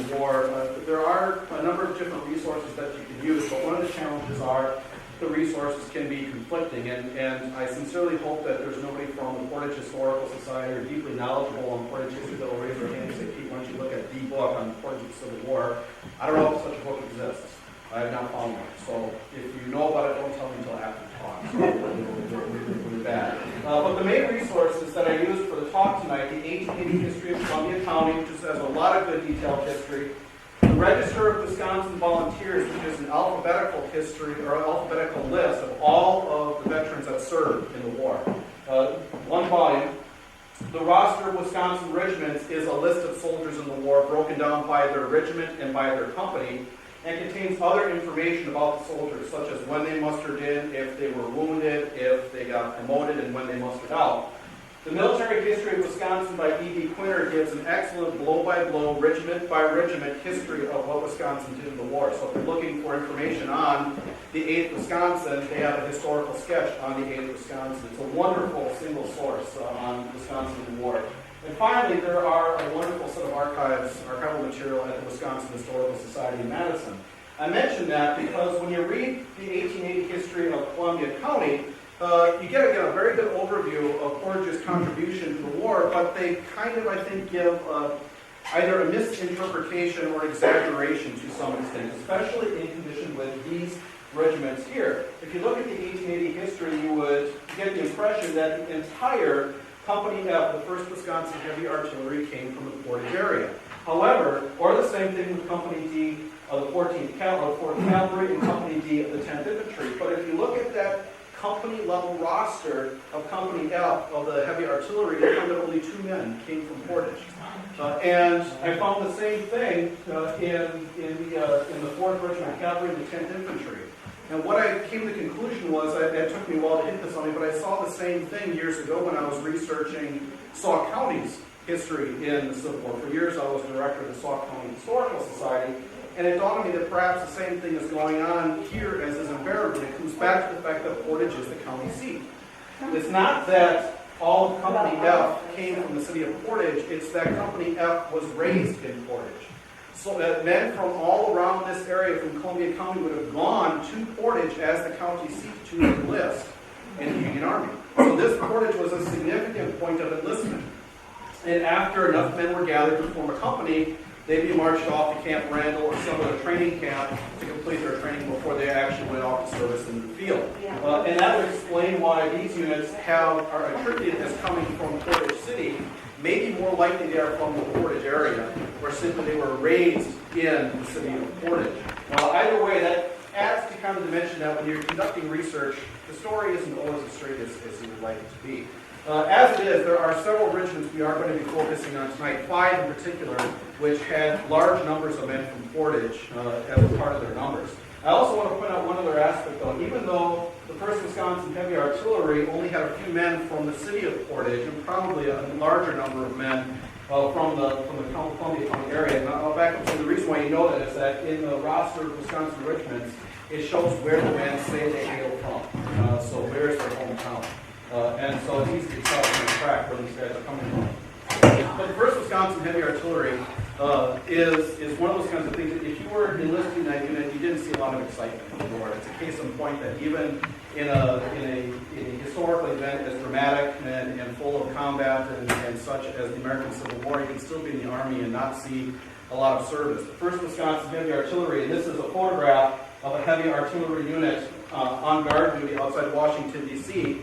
the war, there are a number of different resources that you can use, but one of the challenges are the resources can be conflicting, and I sincerely hope that there's nobody from the Portage Historical Society or deeply knowledgeable on Portage history that will raise their hand and say, Pete, why don't you look at the book on Portage's Civil War? I don't know if such a book exists. I have not found one. So if you know about it, don't tell me until after the talk. So we'll be bad. But the main resources that I used for the talk tonight, the 1880 history of Columbia County, which has a lot of good detailed history, the Register of Wisconsin Volunteers, which is an alphabetical history or alphabetical list of all of the veterans that served in the war. One volume. The roster of Wisconsin regiments is a list of soldiers in the war broken down by their regiment and by their company, and contains other information about the soldiers, such as when they mustered in, if they were wounded, if they got promoted, and when they mustered out. The Military History of Wisconsin by E.B. Quinter gives an excellent blow-by-blow, regiment-by-regiment history of what Wisconsin did in the war. So if you're looking for information on the 8th Wisconsin, they have a historical sketch on the 8th Wisconsin. It's a wonderful single source on Wisconsin in the war. And finally, there are a wonderful set of archival material at the Wisconsin Historical Society in Madison. I mention that because when you read the 1880 history of Columbia County, you get a very good overview of Portage's contribution to the war, but they kind of, I think, give either a misinterpretation or exaggeration to some extent, especially in condition with these regiments here. If you look at the 1880 history, you would get the impression that the entire Company F, the 1st Wisconsin Heavy Artillery, came from the Portage area. However, or the same thing with Company D of the 4th Cavalry and Company D of the 10th Infantry. But if you look at that company-level roster of Company F of the Heavy Artillery, you find that only 2 men came from Portage. And I found the same thing in the 4th Regiment Cavalry and the 10th Infantry. And what I came to the conclusion was, it took me a while to hit this on me, but I saw the same thing years ago when I was researching Sauk County's history in the Civil War. For years I was director of the Sauk County Historical Society, and it dawned on me that perhaps the same thing is going on here as is in Vicksburg. It comes back to the fact that Portage is the county seat. It's not that all of Company F came from the city of Portage, it's that Company F was raised in Portage. So that men from all around this area from Columbia County would have gone to Portage as the county seat to enlist in the Union Army. So this Portage was a significant point of enlistment. And after enough men were gathered to form a company, they'd be marched off to Camp Randall or some other training camp to complete their training before they actually went off to service in the field. And that would explain why these units are attributed as coming from Portage City. Maybe more likely they are from the Portage area, or simply they were raised in the city of Portage. Well, either way, that adds to kind of the dimension that when you're conducting research, the story isn't always as straight as you would like it to be. As it is, there are several regiments we are going to be focusing on tonight, 5 in particular, which had large numbers of men from Portage as part of their numbers. I also want to point out one other aspect, though. Even though the 1st Wisconsin Heavy Artillery only had a few men from the city of Portage, and probably a larger number of men from the Columbia County area. And I'll back up to the reason why you know that is that in the roster of Wisconsin regiments, it shows where the men say they hail from. So where's their hometown? And so it's easy to tell from the track where these guys are coming from. But the 1st Wisconsin Heavy Artillery is one of those kinds of things that if you were enlisting that unit, you didn't see a lot of excitement in the war. It's a case in point that even in a historical event as dramatic and full of combat and such as the American Civil War, you can still be in the Army and not see a lot of service. The 1st Wisconsin Heavy Artillery, and this is a photograph of a heavy artillery unit on guard duty outside Washington, D.C.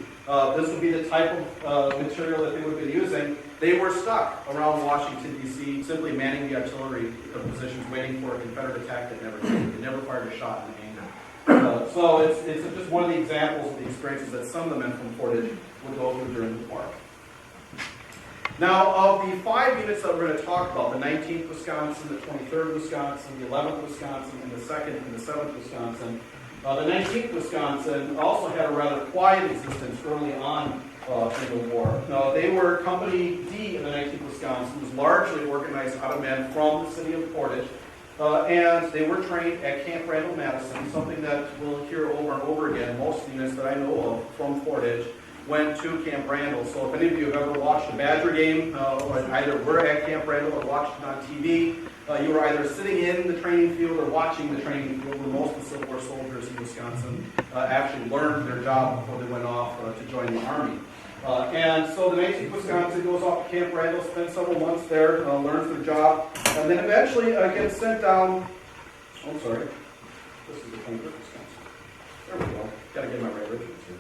This would be the type of material that they would have been using. They were stuck around Washington, D.C., simply manning the artillery positions, waiting for a Confederate attack that never came. They never fired a shot in anger. So it's just one of the examples of the experiences that some of the men from Portage would go through during the war. Now, of the 5 units that we're going to talk about, the 19th Wisconsin, the 23rd Wisconsin, the 11th Wisconsin, and the 2nd and the 7th Wisconsin, the 19th Wisconsin also had a rather quiet existence early on in the war. They were Company D of the 19th Wisconsin, was largely organized out of men from the city of Portage, and they were trained at Camp Randall, Madison, something that we'll hear over and over again. Most units that I know of from Portage went to Camp Randall. So if any of you have ever watched a Badger game, or either were at Camp Randall or watched it on TV, you were either sitting in the training field or watching the training field, where most of the Civil War soldiers in Wisconsin actually learned their job before they went off to join the Army. And so the 19th Wisconsin goes off to Camp Randall, spends several months there, learns their job, and then eventually gets sent down. Oh, sorry. This is the 23rd Wisconsin. There we go. Got to get my right Regiments here.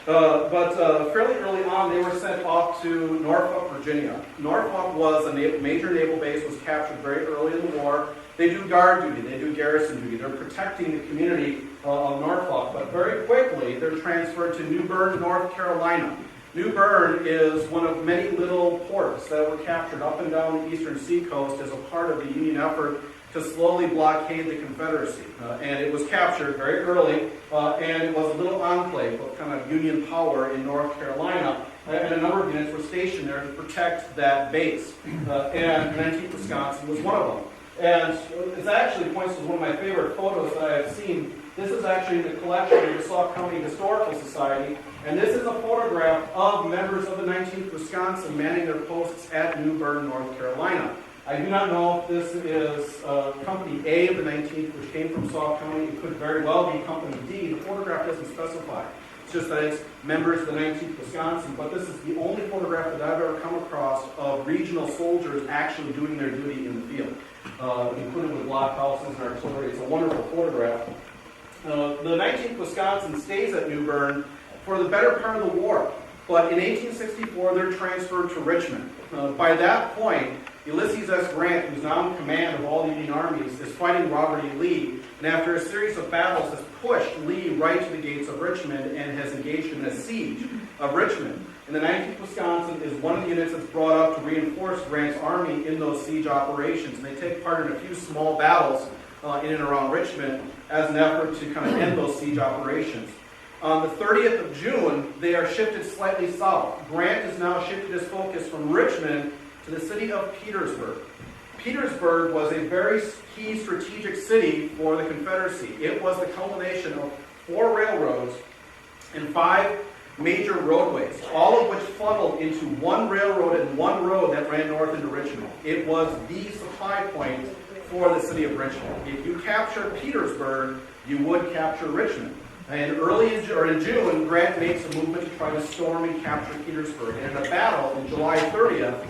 But fairly early on, they were sent off to Norfolk, Virginia. Norfolk was a major naval base, was captured very early in the war. They do guard duty, they do garrison duty. They're protecting the community of Norfolk, but very quickly they're transferred to New Bern, North Carolina. New Bern is one of many little ports that were captured up and down the eastern seacoast as a part of the Union effort to slowly blockade the Confederacy. And it was captured very early, and it was a little enclave of kind of Union power in North Carolina, and a number of units were stationed there to protect that base. And 19th Wisconsin was one of them. And it actually points to one of my favorite photos that I have seen. This is actually in the collection of the Sauk County Historical Society, and this is a photograph of members of the 19th Wisconsin manning their posts at New Bern, North Carolina. I do not know if this is Company A of the 19th, which came from Sauk County. It could very well be Company D. The photograph doesn't specify. It's just that it's members of the 19th Wisconsin, but this is the only photograph that I've ever come across of regional soldiers actually doing their duty in the field, including with blockhouses and artillery. It's a wonderful photograph. The 19th Wisconsin stays at New Bern for the better part of the war, but in 1864 they're transferred to Richmond. By that point, Ulysses S. Grant, who's now in command of all the Union armies, is fighting Robert E. Lee, and after a series of battles has pushed Lee right to the gates of Richmond and has engaged in a siege of Richmond. And the 19th Wisconsin is one of the units that's brought up to reinforce Grant's army in those siege operations. And they take part in a few small battles in and around Richmond as an effort to kind of end those siege operations. On the 30th of June, they are shifted slightly south. Grant has now shifted his focus from Richmond to the city of Petersburg. Petersburg was a very key strategic city for the Confederacy. It was the culmination of 4 railroads and 5 major roadways, all of which funneled into one railroad and one road that ran north into Richmond. It was the supply point for the city of Richmond. If you capture Petersburg, you would capture Richmond. And early in June, Grant makes a movement to try to storm and capture Petersburg. And in a battle on July 30th,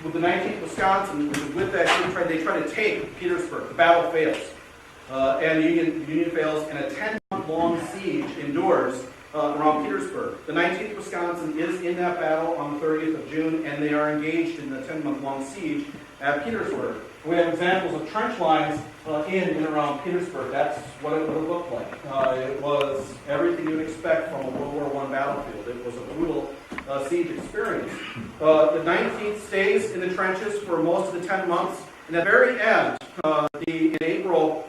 with the 19th Wisconsin, which is with that group, they try to take Petersburg. The battle fails. And the Union fails, and a 10-month-long siege endures around Petersburg. The 19th Wisconsin is in that battle on the 30th of June, and they are engaged in the 10-month-long siege at Petersburg. We have examples of trench lines in and around Petersburg. That's what it would have looked like. It was everything you'd expect from a World War I battlefield. It was a brutal siege experience. The 19th stays in the trenches for most of the 10 months. And at the very end, in April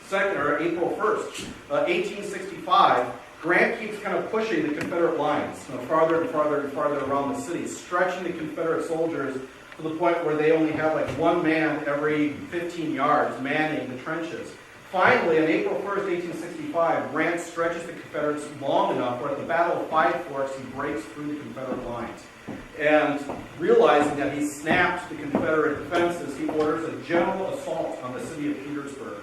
2nd or April 1st, 1865, Grant keeps kind of pushing the Confederate lines farther and farther and farther around the city, stretching the Confederate soldiers to the point where they only have like one man every 15 yards manning the trenches. Finally, on April 1st, 1865, Grant stretches the Confederates long enough where at the Battle of Five Forks, he breaks through the Confederate lines. And realizing that he snapped the Confederate defenses, he orders a general assault on the city of Petersburg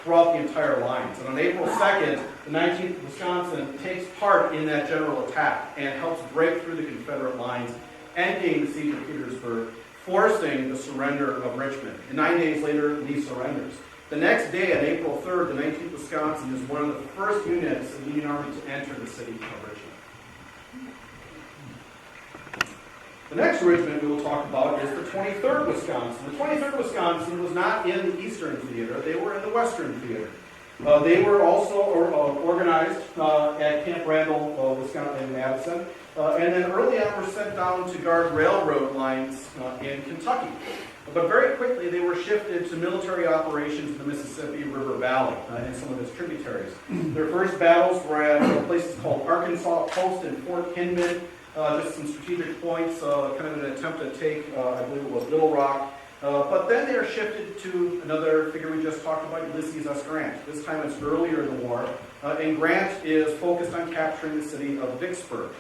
throughout the entire lines. And on April 2nd, the 19th Wisconsin takes part in that general attack and helps break through the Confederate lines, ending the siege of Petersburg, forcing the surrender of Richmond. And 9 days later, Lee surrenders. The next day, on April 3rd, the 19th Wisconsin is one of the first units of the Union Army to enter the city of Richmond. The next regiment we will talk about is the 23rd Wisconsin. The 23rd Wisconsin was not in the Eastern Theater. They were in the Western Theater. They were also organized at Camp Randall, Wisconsin, in Madison. And then early on were sent down to guard railroad lines in Kentucky. But very quickly they were shifted to military operations in the Mississippi River Valley and some of its tributaries. Their first battles were at places called Arkansas Post and Fort Hinman, just some strategic points, kind of an attempt to take, I believe it was Little Rock. But then they are shifted to another figure we just talked about, Ulysses S. Grant. This time it's earlier in the war, and Grant is focused on capturing the city of Vicksburg.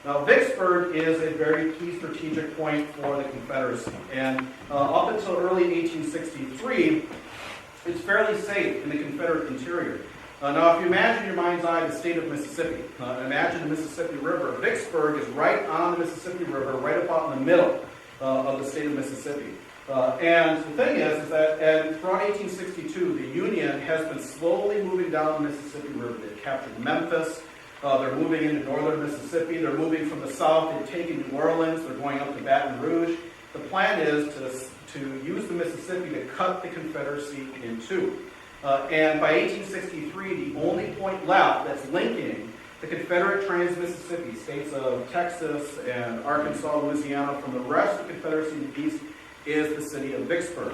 Now, Vicksburg is a very key strategic point for the Confederacy, and up until early 1863, it's fairly safe in the Confederate interior. Now, if you imagine in your mind's eye the state of Mississippi, imagine the Mississippi River. Vicksburg is right on the Mississippi River, right about in the middle of the state of Mississippi. And the thing is that throughout 1862, the Union has been slowly moving down the Mississippi River. They've captured Memphis. They're moving into northern Mississippi. They're moving from the south. They've taken New Orleans. They're going up to Baton Rouge. The plan is to use the Mississippi to cut the Confederacy in two. And by 1863, the only point left that's linking the Confederate Trans-Mississippi states of Texas and Arkansas, Louisiana, from the rest of the Confederacy in the east is the city of Vicksburg.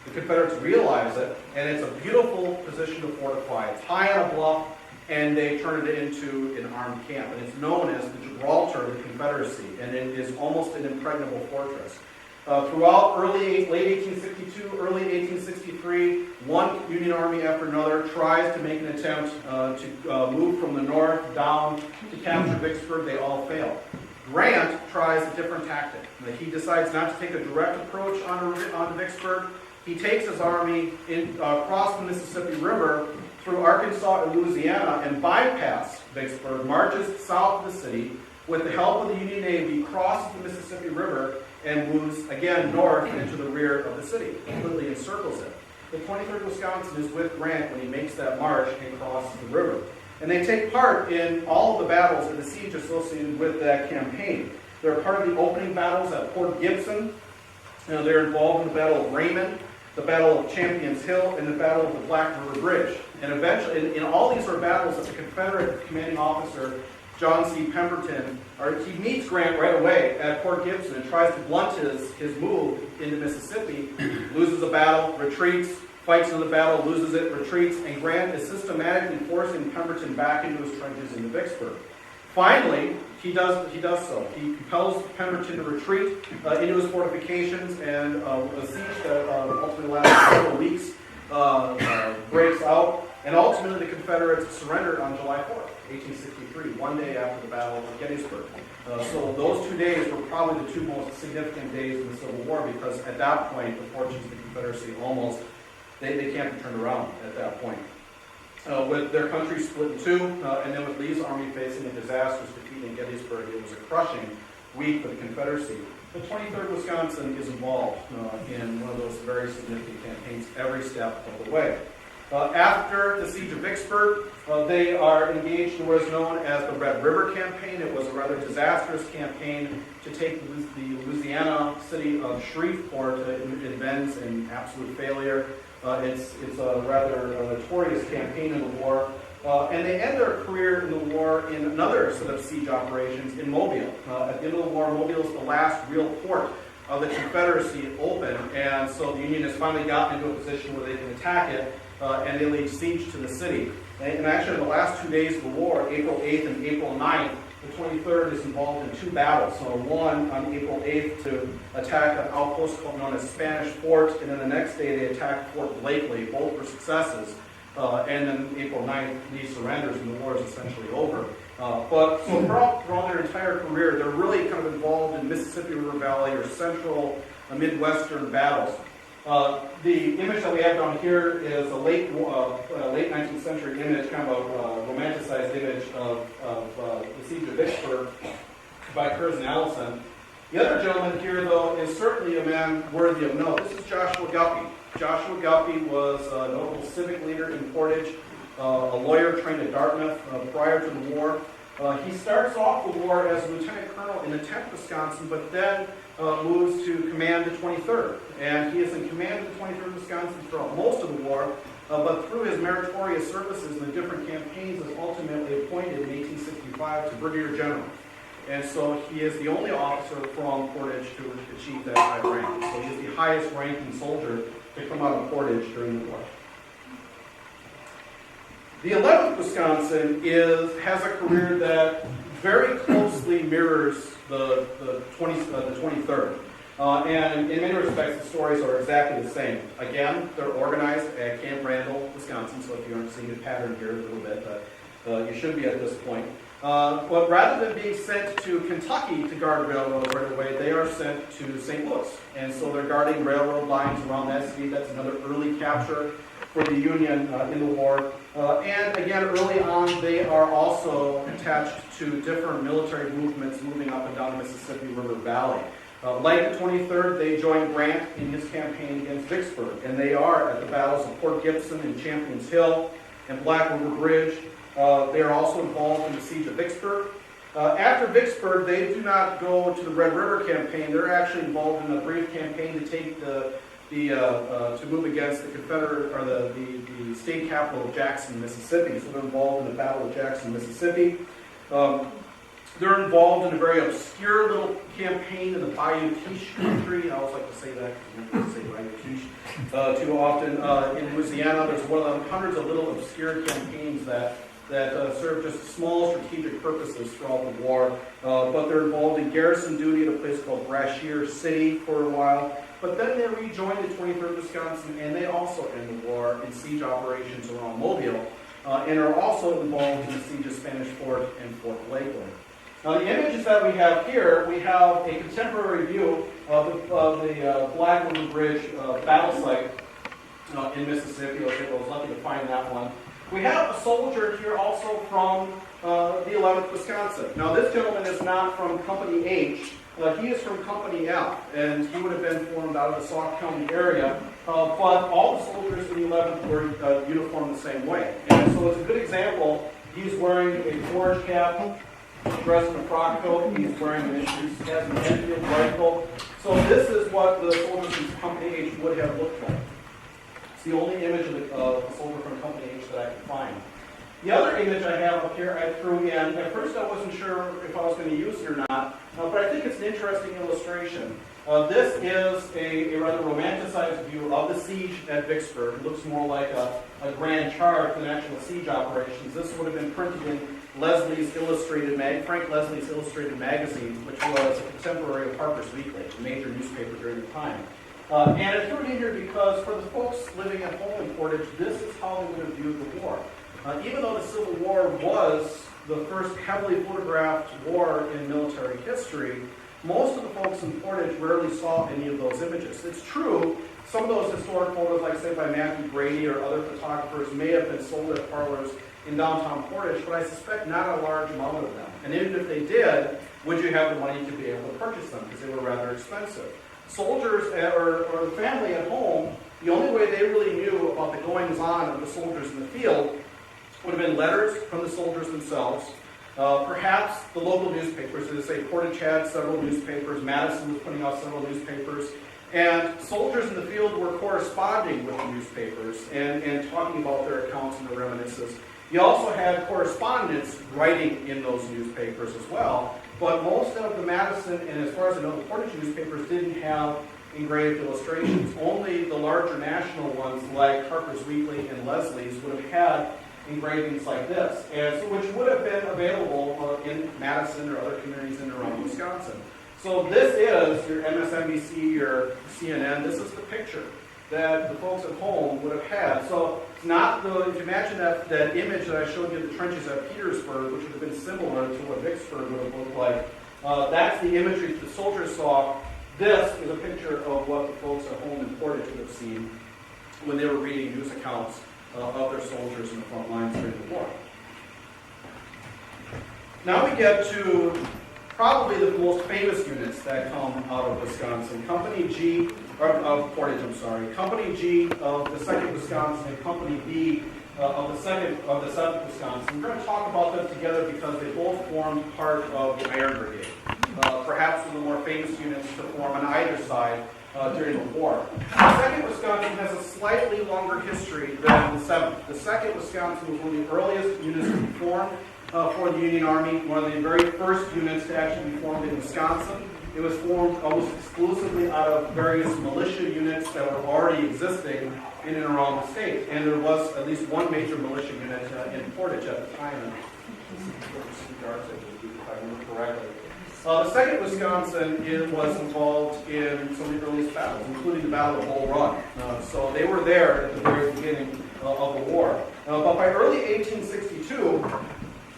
The Confederates realize it, and it's a beautiful position to fortify. It's high on a bluff, and they turned it into an armed camp. And it's known as the Gibraltar of the Confederacy, and it is almost an impregnable fortress. Throughout late 1862, early 1863, one Union Army after another tries to make an attempt to move from the north down to capture Vicksburg. They all fail. Grant tries a different tactic. He decides not to take a direct approach on Vicksburg. He takes his army across the Mississippi River through Arkansas and Louisiana and bypasses Vicksburg, marches south of the city with the help of the Union Navy, crosses the Mississippi River, and moves again north into the rear of the city, completely encircles it. The 23rd Wisconsin is with Grant when he makes that march and crosses the river. And they take part in all of the battles and the siege associated with that campaign. They're part of the opening battles at Port Gibson. They're involved in the Battle of Raymond, the Battle of Champions Hill, and the Battle of the Black River Bridge. And eventually, in all these are battles that the Confederate commanding officer, John C. Pemberton, he meets Grant right away at Port Gibson and tries to blunt his move into Mississippi, loses the battle, retreats, fights in the battle, loses it, retreats, and Grant is systematically forcing Pemberton back into his trenches into Vicksburg. Finally, he does so. He compels Pemberton to retreat into his fortifications, and a siege that ultimately lasts several weeks breaks out, and ultimately the Confederates surrendered on July 4th, 1863, one day after the Battle of Gettysburg. So those 2 days were probably the two most significant days in the Civil War, because at that point, the fortunes of the Confederacy almost, they can't be turned around at that point. With their country split in two, and then with Lee's army facing a disastrous defeat in Gettysburg, it was a crushing week for the Confederacy. The 23rd Wisconsin is involved in one of those very significant campaigns every step of the way. After the siege of Vicksburg, they are engaged in what is known as the Red River Campaign. It was a rather disastrous campaign to take the Louisiana city of Shreveport. It ends in absolute failure. It's a rather notorious campaign in the war. And they end their career in the war in another set of siege operations in Mobile. At the end of the war, Mobile is the last real port of the Confederacy open, and so the Union has finally gotten into a position where they can attack it, and they lay siege to the city. And actually, in the last 2 days of the war, April 8th and April 9th, the 23rd is involved in two battles. So one on April 8th to attack an outpost known as Spanish Fort, and then the next day they attacked Fort Blakely. Both were successes. And then April 9th, Lee surrenders and the war is essentially over. But so throughout their entire career, they're really kind of involved in Mississippi River Valley or central Midwestern battles. The image that we have down here is a late 19th century image, kind of a romanticized image of the siege of Vicksburg by Curzon Allison. The other gentleman here, though, is certainly a man worthy of note. This is Joshua Guppy. Joshua Guppy was a notable civic leader in Portage, a lawyer trained at Dartmouth prior to the war. He starts off the war as a lieutenant colonel in the 10th Wisconsin, but then moves to command the 23rd. And he is in command of the 23rd Wisconsin throughout most of the war, but through his meritorious services in the different campaigns is ultimately appointed in 1865 to brigadier general. And so he is the only officer from Portage to achieve that high rank. So he is the highest ranking soldier to come out of Portage during the war. The 11th Wisconsin has a career that very closely mirrors the 23rd. And in many respects, the stories are exactly the same. Again, they're organized at Camp Randall, Wisconsin, so if you aren't seeing a pattern here a little bit, you should be at this point. But rather than being sent to Kentucky to guard railroads right away, they are sent to St. Louis. And so they're guarding railroad lines around that city. That's another early capture for the Union in the war. And again, early on, they are also attached to different military movements moving up and down the Mississippi River Valley. Like the 23rd, they joined Grant in his campaign against Vicksburg, and they are at the battles of Port Gibson and Champions Hill and Black River Bridge. They are also involved in the siege of Vicksburg. After Vicksburg, they do not go to the Red River campaign. They're actually involved in a brief campaign to take to move against the Confederate or the state capital of Jackson, Mississippi. So they're involved in the Battle of Jackson, Mississippi. They're involved in a very obscure little campaign in the Bayou Teche country. I always like to say that because you don't say Bayou Teche too often. In Louisiana, there's one of hundreds of little obscure campaigns that serve just small strategic purposes throughout the war. But they're involved in garrison duty at a place called Brashear City for a while. But then they rejoin the 23rd Wisconsin, and they also end the war in siege operations around Mobile, and are also involved in the siege of Spanish Fort and Fort Lakeland. Now, the images that we have here, we have a contemporary view of the Black River Bridge battle site in Mississippi. Okay, I was lucky to find that one. We have a soldier here also from the 11th Wisconsin. Now, this gentleman is not from Company H. He is from Company F, and he would have been formed out of the Sauk County area. But all the soldiers in the 11th were uniformed the same way. And so it's a good example. He's wearing a Portage cap, dressed in a frock coat. He's wearing he has an Enfield rifle. So this is what the soldiers in Company H would have looked like. It's the only image of the soldier from Company H that I could find. The other image I have up here I threw in. At first I wasn't sure if I was going to use it or not, but I think it's an interesting illustration. This is a rather romanticized view of the siege at Vicksburg. It looks more like a grand chart than actual siege operations. This would have been printed in Frank Leslie's Illustrated Magazine, which was a contemporary of Harper's Weekly, a major newspaper during the time. And I threw it in here because for the folks living at home in Portage, this is how they would have viewed the war. Even though the Civil War was the first heavily photographed war in military history, most of the folks in Portage rarely saw any of those images. It's true, some of those historic photos, like say by Matthew Brady or other photographers, may have been sold at parlors in downtown Portage, but I suspect not a large amount of them. And even if they did, would you have the money to be able to purchase them because they were rather expensive? Soldiers or the family at home, the only way they really knew about the goings-on of the soldiers in the field would have been letters from the soldiers themselves, perhaps the local newspapers. As I say, Portage had several newspapers, Madison was putting out several newspapers, and soldiers in the field were corresponding with the newspapers and talking about their accounts and their reminiscences. You also had correspondents writing in those newspapers as well, but most of the Madison, and as far as I know, the Portage newspapers didn't have engraved illustrations. Only the larger national ones like Harper's Weekly and Leslie's would have had engravings like this, and so which would have been available in Madison or other communities in and around Wisconsin. So this is your MSNBC, your CNN. This is the picture that the folks at home would have had. So it's not if you imagine that image that I showed you, the trenches at Petersburg, which would have been similar to what Vicksburg would have looked like. That's the imagery that the soldiers saw. This is a picture of what the folks at home in Portage would have seen when they were reading news accounts of their soldiers in the front lines during the war. Now we get to probably the most famous units that come out of Wisconsin. Company G, of Portage, I'm sorry. Company G of the 2nd Wisconsin and Company B of the 7th Wisconsin. We're going to talk about them together because they both formed part of the Iron Brigade. Perhaps one of the more famous units to form on either side during the war. The 2nd Wisconsin has a slightly longer history than the 7th. The 2nd Wisconsin was one of the earliest units to be formed for the Union Army, one of the very first units to actually be formed in Wisconsin. It was formed almost exclusively out of various militia units that were already existing in and around the state. And there was at least one major militia unit in Portage at the time. If I remember correctly. The 2nd Wisconsin was involved in some of the earliest battles, including the Battle of Bull Run. So they were there at the very beginning of the war. But by early 1862,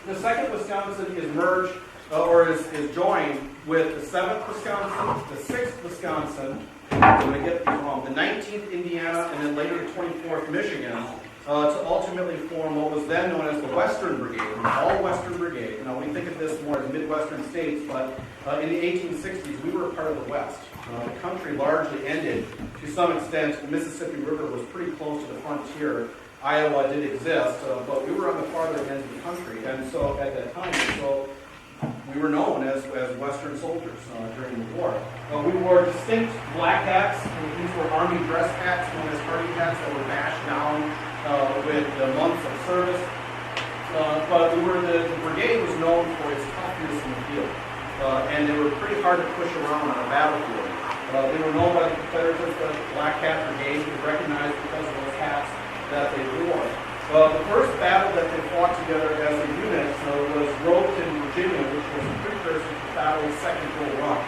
The 2nd Wisconsin is merged, or is joined with the 7th Wisconsin, the 6th Wisconsin, I'm going to get these wrong, the 19th Indiana, and then later the 24th Michigan, to ultimately form what was then known as the Western Brigade, the All-Western Brigade. Now, we think of this more as Midwestern states, but in the 1860s, we were a part of the West. The country largely ended, to some extent. The Mississippi River was pretty close to the frontier. Iowa did exist, but we were on the farther end of the country, and so at that time, we were known as Western soldiers during the war. We wore distinct black hats, and these were Army dress hats, known as Hardy hats, that were bashed down with the months of service. But the brigade was known for its toughness in the field, and they were pretty hard to push around on a battlefield. They were known by the Confederates as the Black Hat Brigade, who were recognized because of those hats that they wore. The first battle that they fought together as a unit was Robeton, Virginia, which was a precursor to the Battle of Second Bull Run.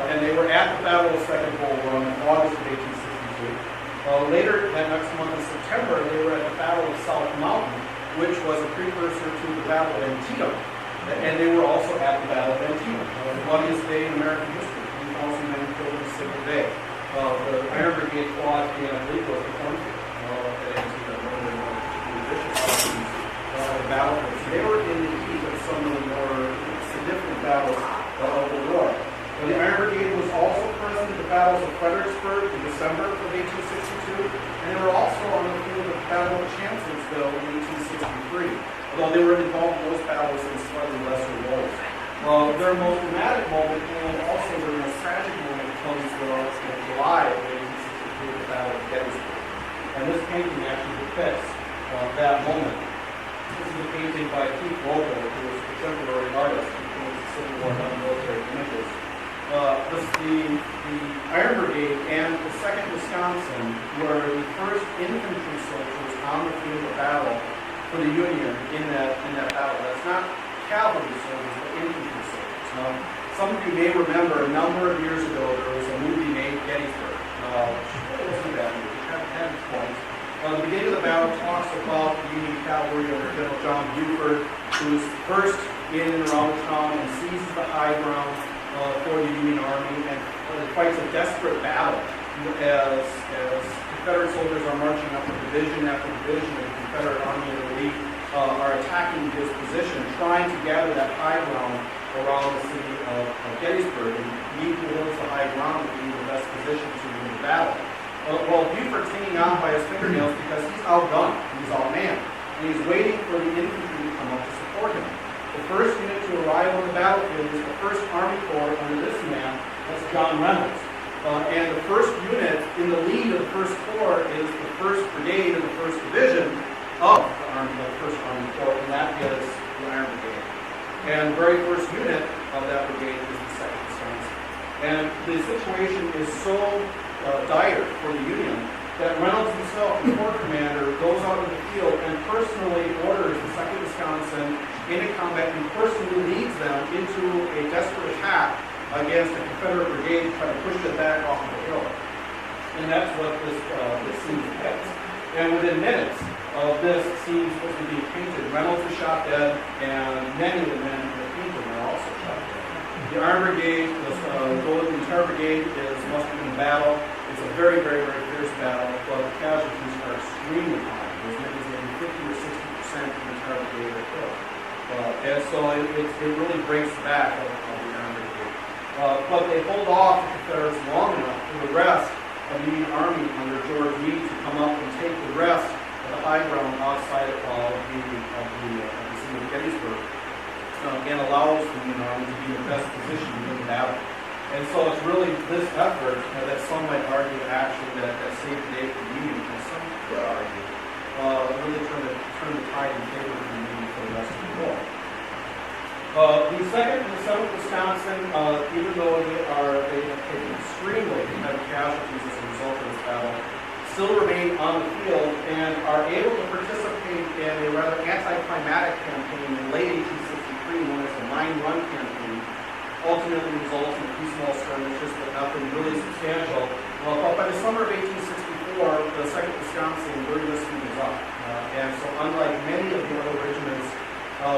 And they were at the Battle of Second Bull Run in August of 1862. Later, that next month in September, they were at the Battle of South Mountain, which was a precursor to the Battle of Antietam. And they were also at the Battle of Antietam, the bloodiest day in American history, 3,000 men killed in a single day. The Iron Brigade fought in, I believe, was the cornfield at Antietam. Battlefield. So they were in the heat of some of the more significant battles of the war. The Iron Brigade was also present at the battles of Fredericksburg in December of 1862, and they were also on the field of the Battle of Chancellorsville in 1863, although they were involved in those battles in slightly lesser roles. Their most dramatic moment, and also their most tragic moment, comes in July of 1863, the Battle of Gettysburg. And this painting actually depicts that moment. This is a painting by Keith Vogel, who was a contemporary artist who painted Civil War non-military images. The Iron Brigade and the 2nd Wisconsin were the first infantry soldiers on the field of battle for the Union in that battle. That's not cavalry soldiers, but infantry soldiers. Now, some of you may remember a number of years ago there was a movie named Gettysburg. It wasn't a bad movie. It had its points. The beginning of the battle talks about the Union cavalry under General John Buford, who's first in and around town and seizes the high ground for the Union Army and fights a desperate battle as Confederate soldiers are marching up division after division, and the Confederate Army and the elite are attacking his position, trying to gather that high ground around the city of Gettysburg. And he who holds the high ground will be in the best position to win the battle. Well, Buford's hanging on by his fingernails because he's outgunned, he's outmanned, and he's waiting for the infantry to come up to support him. The first unit to arrive on the battlefield is the 1st Army Corps under this man, that's John Reynolds. And the first unit in the lead of the 1st Corps is the 1st Brigade and the 1st Division of the 1st Army Corps, and that is the Iron Brigade. And the very first unit of that brigade is the 2nd Wisconsin. And the situation is so dire for the Union that Reynolds himself, the Corps commander, goes out in the field and personally orders the 2nd Wisconsin into combat and personally leads them into a desperate attack against the Confederate brigade to try to push it back off of the hill. And that's what this scene depicts. And within minutes of this scene supposed to be painted, Reynolds is shot dead, and many of the men who were painted are also shot dead. The Iron Brigade, the entire brigade is mustered in battle. It's a very, very, very fierce battle, but the casualties are extremely high. There's maybe 50 or 60% of the entire brigade are killed. And so it really breaks the back of the Iron Brigade. But they hold off the Confederates long enough for the rest of the Union Army under George Meade to come up and take the rest of the high ground outside of the city of Gettysburg, and allows the Union Army to be in the best position to win the battle. And so it's really this effort that some might argue actually that saved the day for the Union, and some could argue really turn the tide in favor of the Union for the rest of the war. The 2nd and the 7th Wisconsin, even though they have taken extremely heavy casualties as a result of this battle, still remain on the field and are able to participate in a rather anticlimactic campaign in late 1863 known as the Mine Run campaign. Ultimately results in a few small skirmishes, but nothing really substantial. But by the summer of 1864, the 2nd Wisconsin really was up. And so unlike many of the other regiments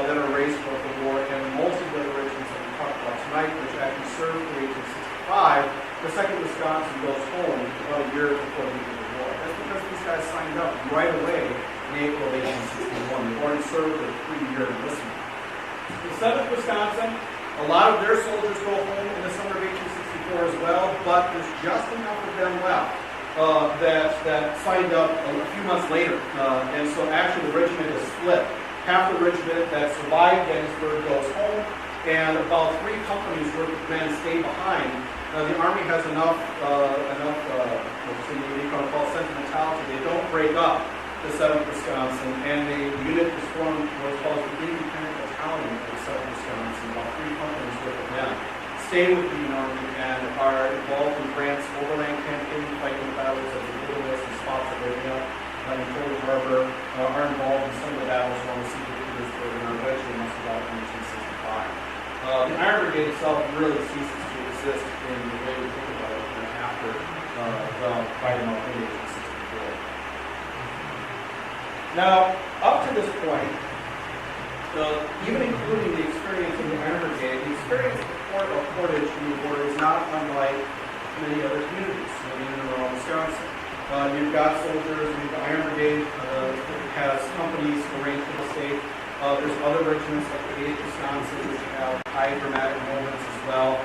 that are raised for the war, and most of the other regiments that we talked about tonight, which actually served through 1865, the 2nd Wisconsin goes home about a year before the end of the war. That's because these guys signed up right away in April of 1861. They've already served their 3-year enlistment. The 7th Wisconsin, a lot of their soldiers go home in the summer of 1864 as well, but there's just enough of them left that signed up a few months later. And so actually the regiment is split. Half the regiment that survived Gettysburg goes home, and about 3 companies worth of men stay behind. The Army has enough what you call sentimentality. They don't break up the 7th Wisconsin, and the unit is formed what's called the Independent Battalion of the 7th Wisconsin. About 3 companies worth of men stay with the Union Army and are involved in Grant's overland campaign, fighting the battles of the Wilderness and Spotsylvania and Pearl Harbor, are involved in some of the battles around the Siege of Petersburg, and are eventually mustered out in 1865. The Iron Brigade itself really ceases to exist in the way we think about it after the fighting out in 1864. Now, up to this point, even including the experience in the Iron Brigade, the experience of Portage in the border is not unlike many other communities in and around Wisconsin. You've got soldiers, the Iron Brigade has companies arranged for the state. There's other regiments like the 8th Wisconsin, which have high dramatic moments as well.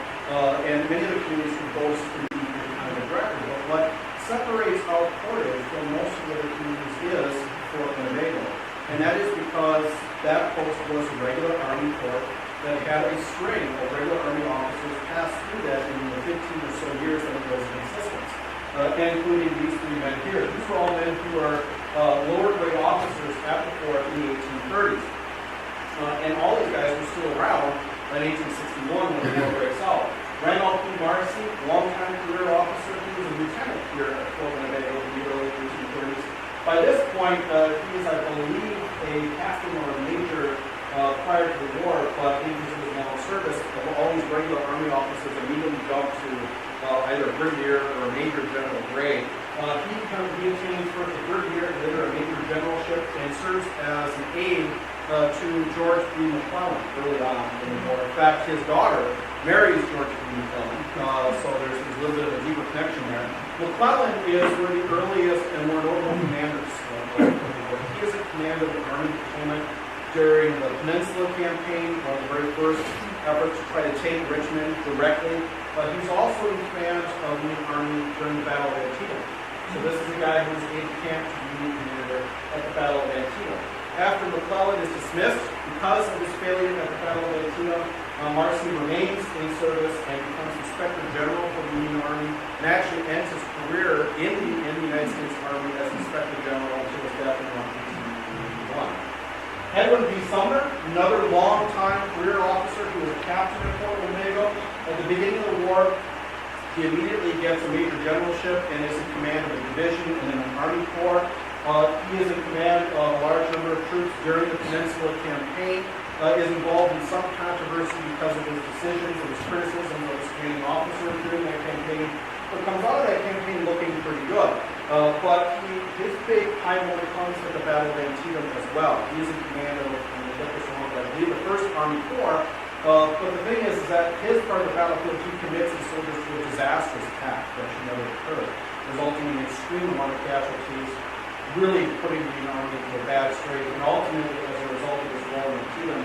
And many other communities can boast pretty kind of record. But what separates out Portage from most of the other communities is Fort Winnebago. And that is because that post was a regular Army fort that had a string of regular Army officers pass through that in the 15 or so years that it was in existence, including these 3 men here. These were all men who were lower grade officers at the fort in the 1830s. And all these guys were still around in 1861 when the war breaks out. Randolph P. Marcy, longtime career officer, he was a lieutenant here at Fort Winnebago in the early 1830s. By this point, he is, I believe, a captain or a major prior to the war, but because of his long service, all these regular Army officers immediately jumped to either brigadier or major general grade. He attains first a brigadier and later a major generalship and serves as an aide to George B. McClellan early on in the war. In fact, his daughter marries George B. McClellan, so there's a little bit of a deeper connection there. McClellan is one of the earliest and more notable commanders of the war. He is a commander of the Army Potomac during the Peninsula Campaign, one of the very first efforts to try to take Richmond directly. But he was also in command of the Army during the Battle of Antietam. So this is a guy who was aide-de-camp to the Union commander at the Battle of Antietam. After McClellan is dismissed because of his failure at the Battle of Antietam, Marcy remains in service and becomes Inspector General for the Union Army, and actually ends his career in the United States Army as Inspector General until his death in 1881. Edwin B. Sumner, another long-time career officer who was a captain at Fort Winnebago. At the beginning of the war, he immediately gets a major generalship and is in command of a division and then an Army Corps. He is in command of a large number of troops during the Peninsula Campaign, is involved in some controversy because of his decisions and his criticism of his commanding officer during that campaign, but comes out of that campaign looking pretty good. But his big high moment comes at the Battle of Antietam as well. He is in command of, I believe, the 1st Army Corps. But the thing is that his part of the battlefield, he commits his soldiers to a disastrous attack that should never occur, resulting in an extreme amount of casualties, really putting the Union Army into a bad strait. And ultimately, as a result of his role in Antietam,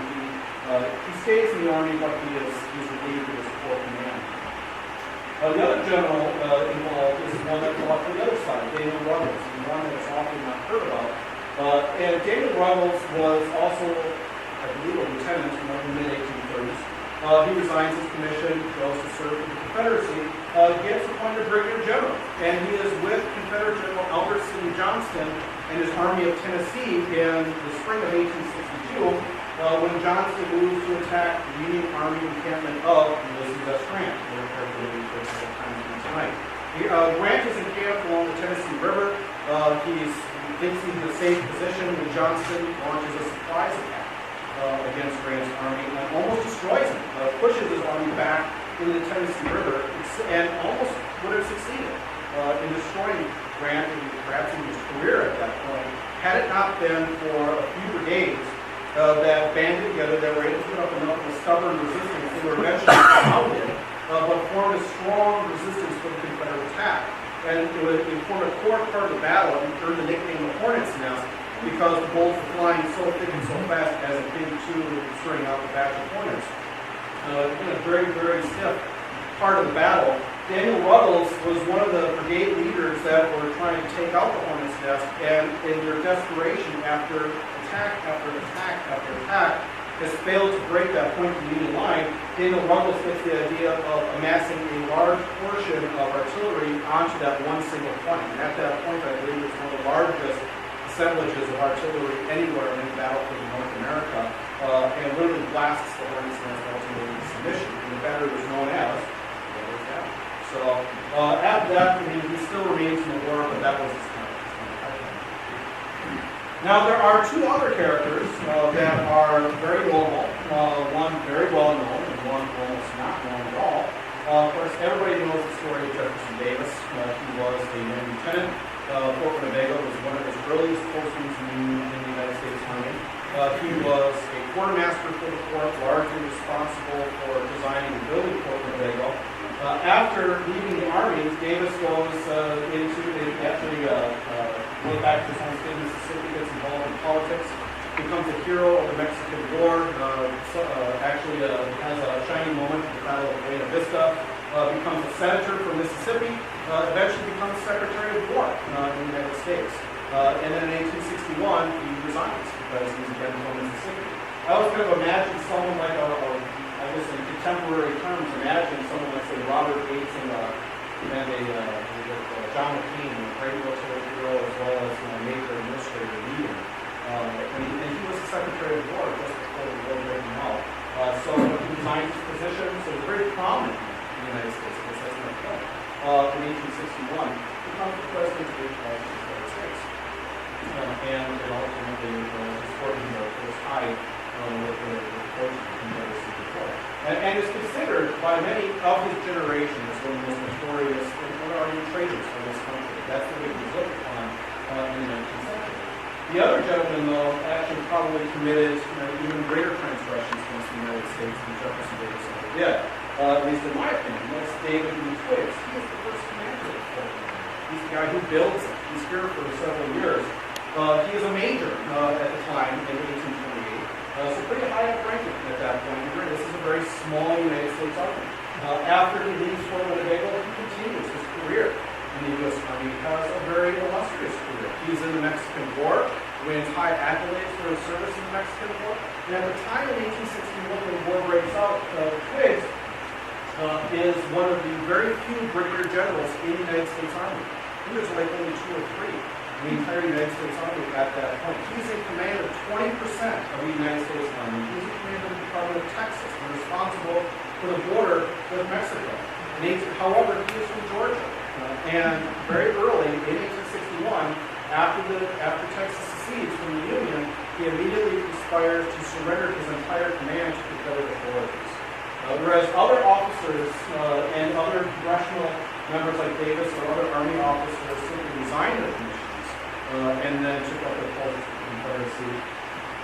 he stays in the Army, but he's relieved of his corps command. The other general involved is one that fought for the other side, Daniel Ruggles, and one that's often not heard about. And Daniel Ruggles was also, I believe, a lieutenant in the mid-1830s. He resigns his commission, goes to serve in the Confederacy, gets appointed Brigadier General, and he is with Confederate General Albert C. Johnston and his Army of Tennessee in the spring of 1862, when Johnston moves to attack the Union Army encampment of Ulysses S. Grant. Grant is encamped along the Tennessee River. He thinks he's in a safe position when Johnston launches a surprise attack against Grant's army and almost destroys him, pushes his army back into the Tennessee River, and almost would have succeeded in destroying Grant and perhaps even his career at that point, had it not been for a few brigades that banded together, that were able to put up enough of a stubborn resistance. They were eventually surrounded, but formed a strong resistance for the Confederate attack. And it formed a core part of the battle and earned the nickname of Hornet's Nest because the bolts were flying so thick and so fast as it came to starting out the batch of Hornets. In a very, very stiff part of the battle. Daniel Ruggles was one of the brigade leaders that were trying to take out the Hornet's Nest, and in their desperation after attack after attack after attack, has failed to break that point in the Union line. Daniel Ruggles gets the idea of amassing a large portion of artillery onto that one single point. And at that point, I believe it's one of the largest assemblages of artillery anywhere in the battlefield of North America, and literally blasts the Hornet's Nest ultimately into submission. And the battery was known as Ruggles Battery. So after that, he still remains in the war, but that was his time. Now, there are two other characters that are very notable, one very well known and one almost not known at all. Of course, everybody knows the story of Jefferson Davis. He was a young lieutenant. Fort Winnebago was one of his earliest postings in the United States Army. He was a quartermaster for the fort, largely responsible for designing and building Fort Winnebago. After leaving the Army, Davis goes goes back to his home state of Mississippi, gets involved in politics, becomes a hero of the Mexican War, has a shining moment at the Battle of Buena Vista, becomes a senator from Mississippi, eventually becomes Secretary of War in the United States. And then in 1861, he resigns because he's again from Mississippi. I always kind of imagine someone like I guess in contemporary terms, imagine someone like, say, Robert Gates and John McCain, a great military hero, as well as major administrator leader. And he was the Secretary of War just before the war breaking out. So he resigned his position, so he was very prominent in the United States, I guess that's my point. In 1861, becomes the President of the United States. And ultimately, supporting the first high with the Portage and is considered by many of his generation as one of the most notorious and one traitors of this country. That's the way he was looked upon in the 19th century. The other gentleman, though, actually probably committed even greater transgressions against the United States than Jefferson Davis ever did, at least in my opinion. That's David Lee Twiggs. He is the first commander of the Fort. He's the guy who builds it. He's here for several years. He is a major at the time in 1828. So pretty high up ranking at that point. This is a very small United States Army. After he leaves Fort Winnebago, he continues his career in the U.S. Army. He has a very illustrious career. He's in the Mexican War, wins high accolades for his service in the Mexican War. And at the time in 1861, when the war breaks out, Twiggs is one of the very few brigadier generals in the United States Army. He was like only 2 or 3. The entire United States Army at that point. He's in command of 20% of the United States Army. He's in command of the Department of Texas and responsible for the border with Mexico. However, he is from Georgia. And very early, in 1861, after Texas secedes from the Union, he immediately conspires to surrender his entire command to Confederate authorities. Whereas other officers and other congressional members like Davis or other Army officers simply resigned their commissions and then took up their posts for the Confederacy.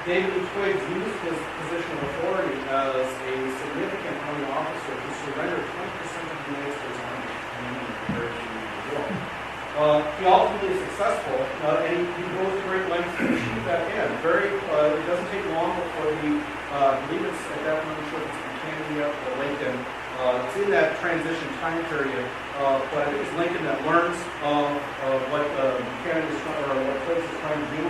David Lee Twiggs used his position of authority as a significant Army officer to surrender 20% of the United States Army compared to the war. He ultimately is successful, and he goes to great lengths to achieve that end. It doesn't take long before I believe it's at that point, I'm sure it's Buchanan or Lincoln. It's in that transition time period, but I think it's Lincoln that learns of what Buchanan is trying, or what Twiggs is trying to do,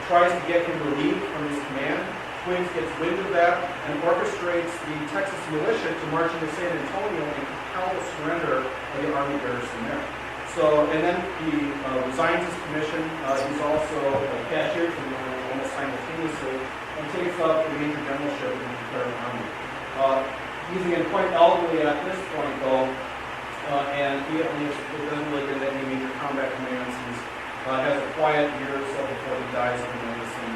tries to get him relieved from his command. Twiggs gets wind of that and orchestrates the Texas militia to march into San Antonio and compel the surrender of the Army garrison there. So, and then he resigns his commission. He's also cashiered from the Army almost simultaneously and takes up the major generalship in the Confederate Army. He's getting quite elderly at this point, though, and he doesn't really get any major combat commands. He has a quiet year or so before he dies of illness in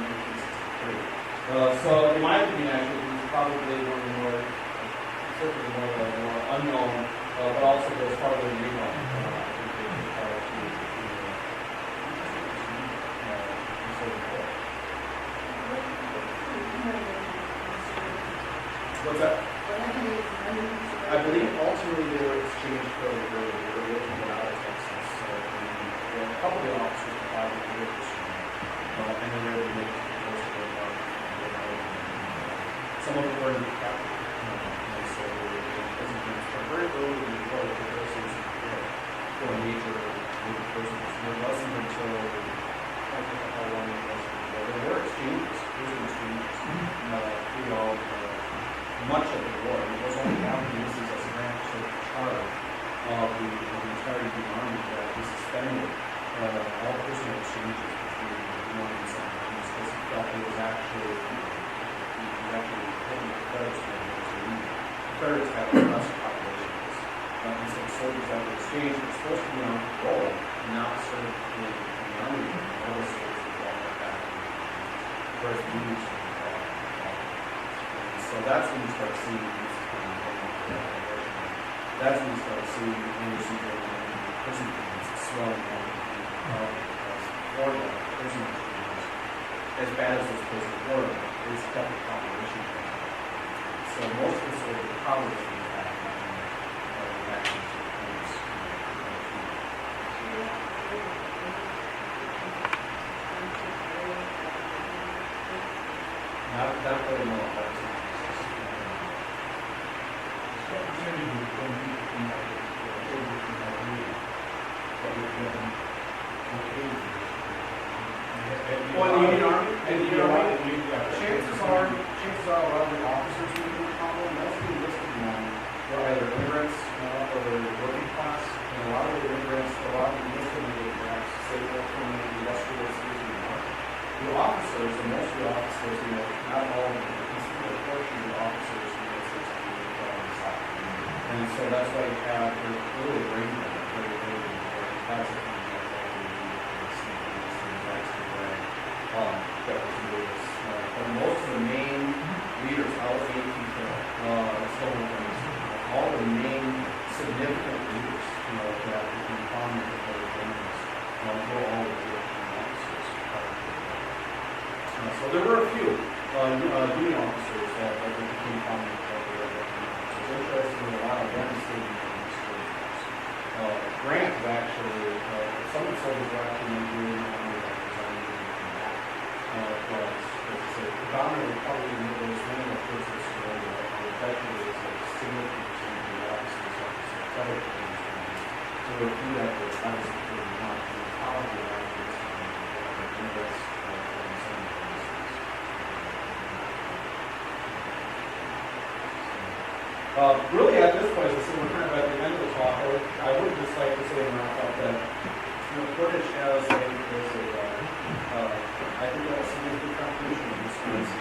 1863. So, in my opinion, actually, he's probably one of the more, certainly one of the more unknown, but also goes farther than you know. What's that? I believe ultimately they were exchanged for the original out of Texas. A couple of the officers provided the workers, and then they were able to make it to the coast of some of them were in the captain. And so they were in prison camps from very early in the war with the persons for major prisoners. And it wasn't until, I don't know how long it was, there were exchanges, prison exchanges, throughout much of the war. It was only after this is as a branch of the charge of the entire Union Army that we suspended all prisoner exchanges between the North and South Armies because he felt it was actually holding the Confederates more than the Union. The Confederates had a lesser population. And so the soldiers that were exchanged were supposed to be on parole and not serve in the Army. All the soldiers were brought back. Whereas the Union was so that's when you start seeing these that's when you start seeing Anderson building prison camps swelling up because Florida prison camps, as bad as those places were, is kept the population down. So most of the soldiers probably should be back in the camps. Not really know about it. Well, the Union Army, chances are a lot of the officers who are problem, most of the enlisted men were either immigrants or working class, and a lot of the immigrants, a lot of the enlisted men were say from the industrial cities in the north. The officers, and most of the officers, not all of them, a portion of the officers in the States on the south. And so that's why you have really brain very early. That's the thing that was Lewis. But most of the main leaders, all 8 people, all the main significant leaders, that became prominent with their families, were all the officers. So there were a few Union officers that became prominent with their families. It's interesting that a lot of them stayed in the Grant was actually, some of the soldiers were actually in the Union Army that resigned and came back. But predominantly probably in those many of those that surrendered, effectively it's a significant percentage of the officers that were Confederate things. So there were a few that were obviously not in the powerful actions and immigrants from some of the places. Really at this point, so we're kind of at the end of the talk, I would just like to say and wrap up that Portage has I think that's a significant contribution in this case.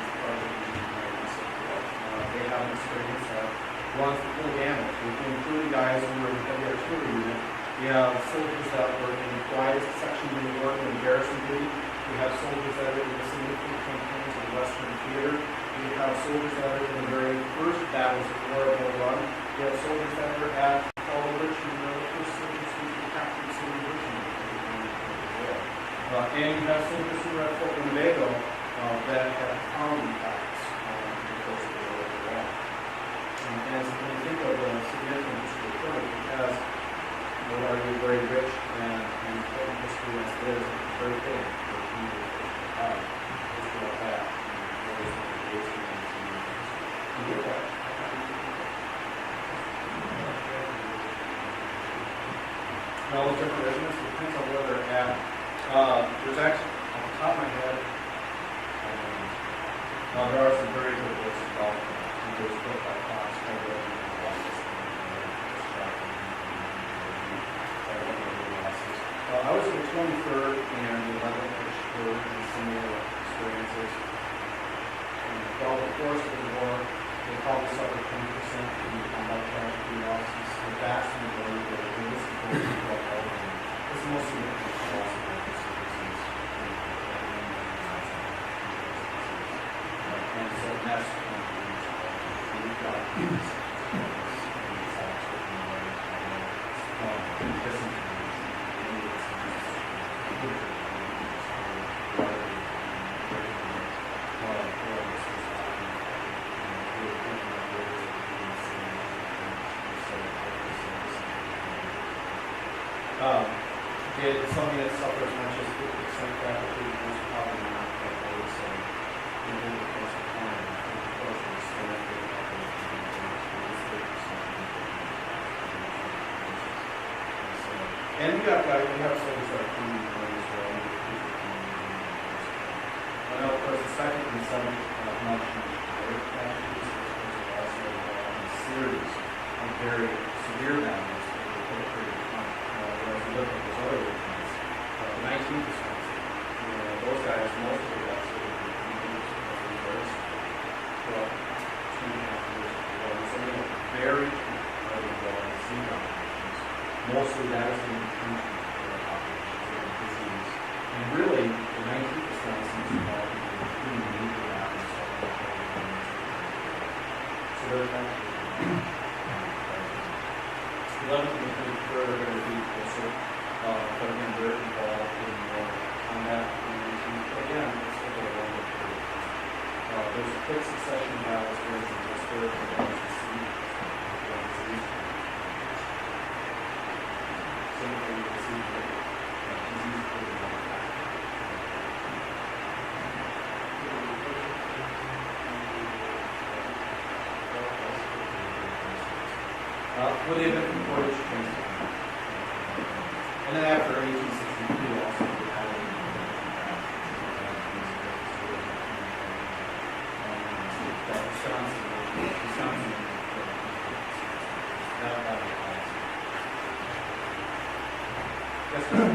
They have an experience that runs the full gamut. Including guys who were in the heavy artillery unit. We have soldiers that were in the quietest section of the war in garrison duty. We have soldiers that are in the significant campaigns of the Western Theater. We have soldiers that are in the very first battles of the war of Bull Run. We have soldiers that are at Richmond, the first soldiers who captured the city of Richmond. And you have soldiers who are at Fort Winnebago that have found impacts in the course of the war. And when you think of the significant history of Portage, it has what are you very rich and important history as it is, it's very big for the community to have history like that. All those different regiments, it depends on where they're at. There's actually, off the top of my head, there are some very good books about there's a book by Fox called Regiment of Losses. I was in the 23rd and the 11th Vicksburg and similar experiences. Throughout the course of the war, they probably suffered 20% in combat casualty losses. The vast majority of the biggest component of all of them is most significant loss of life services. And so that's we've got It's something that suffers not just 50% faculty, it's probably not, but I would say, over the course of time, over the course of the semester, and we have soldiers that are community members as well. And of course, the second and seventh much great packages also involved in a series of very severe battles over a short period of time. Whereas you look at those other regiments, 19th Wisconsin, those guys, most of the guys that were reserves, well, 2.5 years ago. So they were very involved in sea operations. Mostly that is in the country disease. And really, the 19th Wisconsin is involved in pretty major battles. So they're actually 11th and 23rd are going to be closer, but again, they're involved in more combat operations. But again, it's over a longer period. There's a quick succession of battles here in Vicksburg, and there's the sea. Would have been from Portage, and then after 1863 also we had Wisconsin.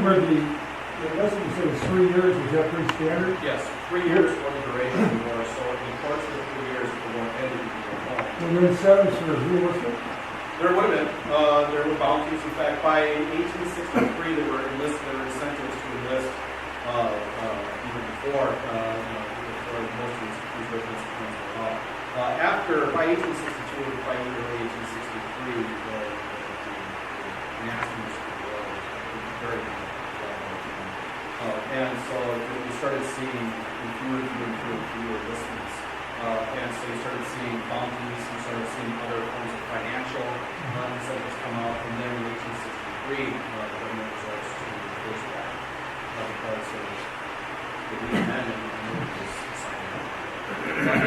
Where the lesson you said was 3 years, was that pretty standard? Yes, 3 years for the duration of the war, so in the course of the 3 years, the war ended in the war. And then 7 for realistic? There would have been. There were bounties. In fact, by 1863, there were incentives to enlist even before most of these regiments went to law. By 1862, by early 1863, the nastiness of the war was very and so we started seeing fewer enlistments. And so you started seeing bounties, you started seeing other forms of financial incentives come out, and then in 1863, the government resorts to the first act because of the weak men and the military signing up.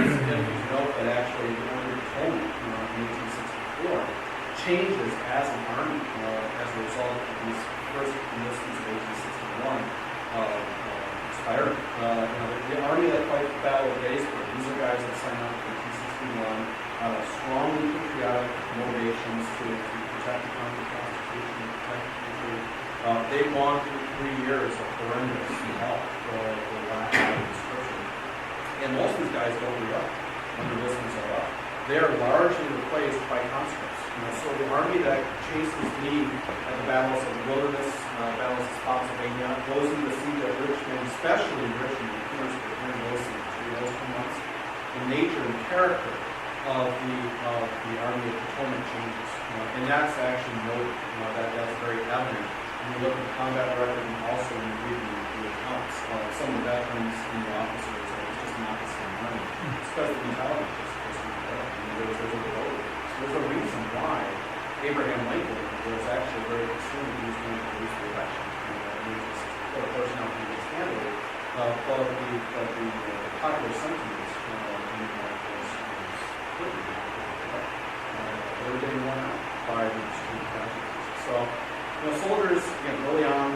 It's significant to note that actually the Army of Potomac in 1864 changes as an army as a result of these first enlistments of 1861. Expired. The army that fight the Battle of Vicksburg, these are guys that sign up for 1861 out of strongly patriotic motivations to protect the country, Constitution, protect the country. They've gone through 3 years of horrendous hell for lack of description. And most of these guys don't re-up when the enlistments are up. They are largely replaced by conscripts. So the army that chases lead at the battles of the Wilderness, battles of Spotsylvania, goes into the siege of Richmond, especially Richmond, during those 2 months. The nature and character of the Army of Potomac changes, and that's actually noted. That's very evident when you look at the combat record and also when you read the accounts. Some of the veterans and the officers, it's just not the same army. It's because the mentality is just not there. There's a reason why Abraham Lincoln was actually very concerned that he was going to lose the election. Of course, now he gets handled, but the popular sentiment was they were getting worn out by the extreme casualties. So, soldiers, early on,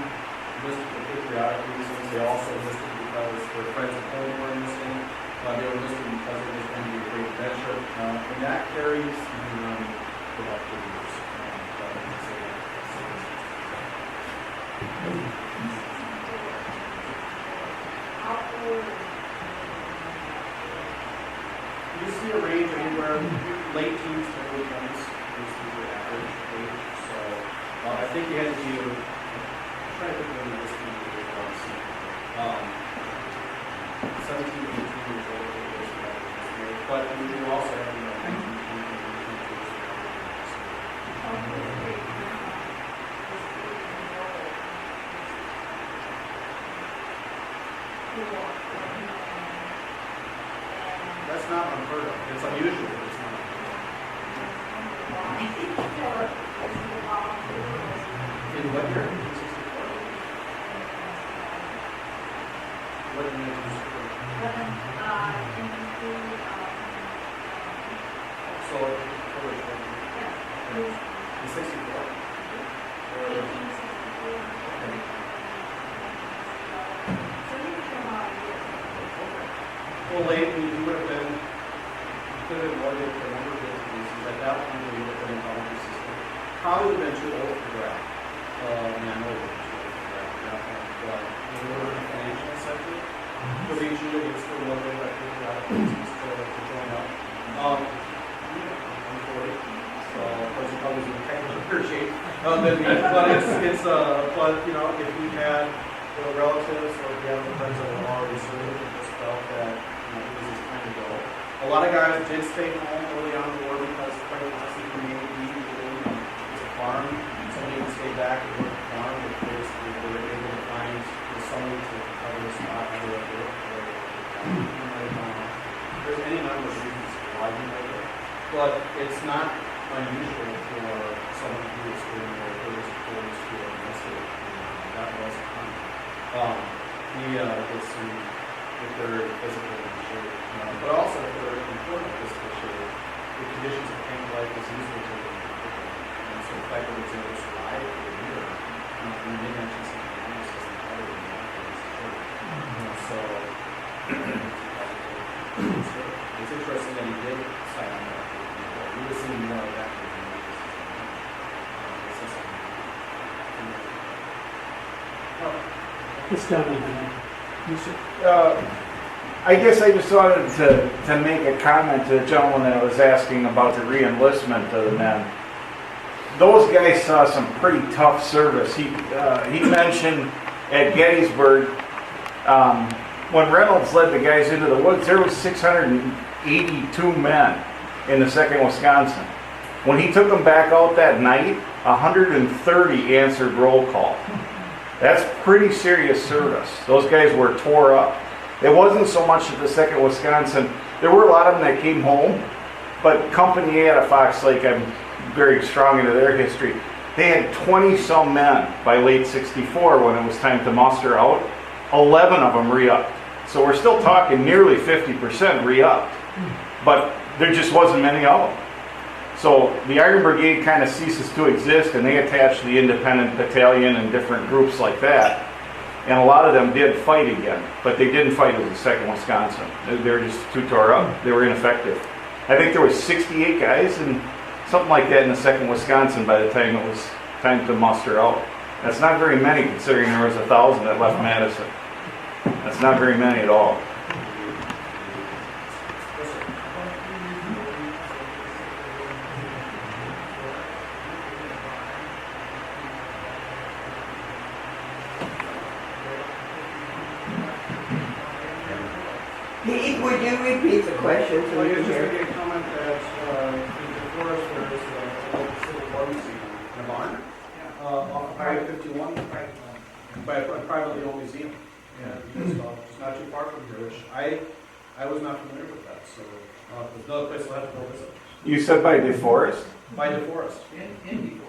enlisted for patriotic reasons. They also enlisted because their friends at home were enlisting. They were enlisted because it was going to be a great adventure. And that carries for about 3 years. You see a range anywhere late teens to early 20s is the average age. So I think you had to be, I'm trying to think of when this team was 17 to 18 years old, but you also have 19 to 20 years. That's not unheard of. It's unusual, but it's not unheard of. In what year? What do you need to do? So, Portage, in 64. Well, late, you would have been, you could have been awarded for a number of different reasons. At that point, you would have been in college system. Probably would have been too old for grad. And I know you were too old for grad. But you were in the financial sector. The region that you still love it, I think, a lot of places to join up. I'm 40, so of course you probably in technical better shape than me. But but you know, if you had relatives or if you have friends that were already served and just felt that it was just time to go. A lot of guys did stay home early on in the war because quite honestly, for me, it's a farm. Somebody would stay back and work the farm because they were able to find somebody to cover the spot either at work or there's any number of reasons why you make it. But it's not unusual for someone who is doing their first course to enlisted. That was common. We get some if they're physical shape, but also if they're important physical shape, the conditions of pain life is easily taken into account. And so the fact that it's able to survive for a year, we may mention something else as better than that. So it's interesting that he did sign on that. We were seeing more of that. It's down there. I guess I just wanted to make a comment to the gentleman that was asking about the re-enlistment of the men. Those guys saw some pretty tough service. He mentioned at Gettysburg, when Reynolds led the guys into the woods, there was 682 men in the 2nd Wisconsin. When he took them back out that night, 130 answered roll call. That's pretty serious service. Those guys were tore up. It wasn't so much at the 2nd Wisconsin. There were a lot of them that came home, but Company A out of Fox Lake, I'm very strong into their history. They had 20-some men by late 64 when it was time to muster out. 11 of them re-upped. So we're still talking nearly 50% re-upped. But there just wasn't many of them. So the Iron Brigade kind of ceases to exist, and they attach the independent battalion and different groups like that. And a lot of them did fight again, but they didn't fight as the 2nd Wisconsin. They were just too tore up. They were ineffective. I think there was 68 guys and something like that in the 2nd Wisconsin by the time it was time to muster out. That's not very many considering there was 1,000 that left Madison. That's not very many at all. Would you repeat the question so Well, we you're can just hear? making a comment that before us there was a civil war museum in a barn off of Highway 51 by a privately owned museum. Just not too far from here, which I was not familiar with that. So there's another place I'll have to go visit. You said by DeForest? By DeForest.